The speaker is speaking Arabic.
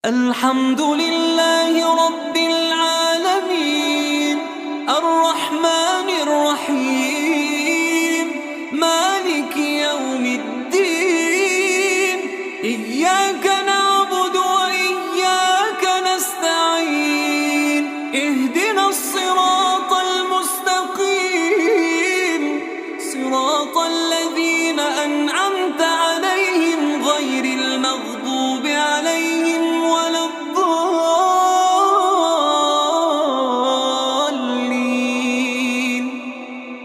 الحمد لله رب العالمين، الرحمن الرحيم، مالك يوم الدين. إياك نعبد وإياك نستعين، اهدنا الصراط